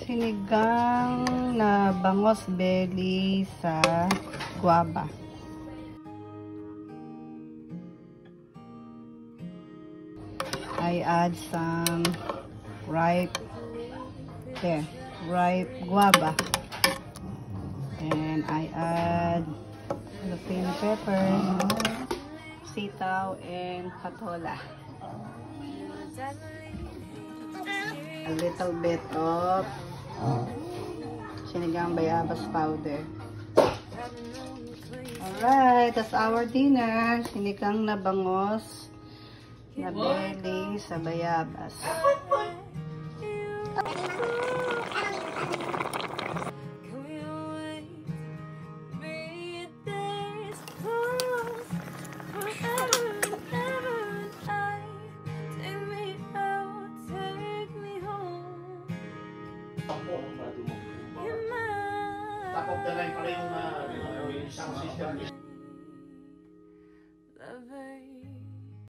Sinigang na bangos belly sa guava. I add some ripe guava. And I add jalapeno pepper, sitaw, and patola. A little bit of sinigang bayabas powder. Alright, that's our dinner. Sinigang na bangos na belly sa bayabas. Tapos na lang pala yung isang system.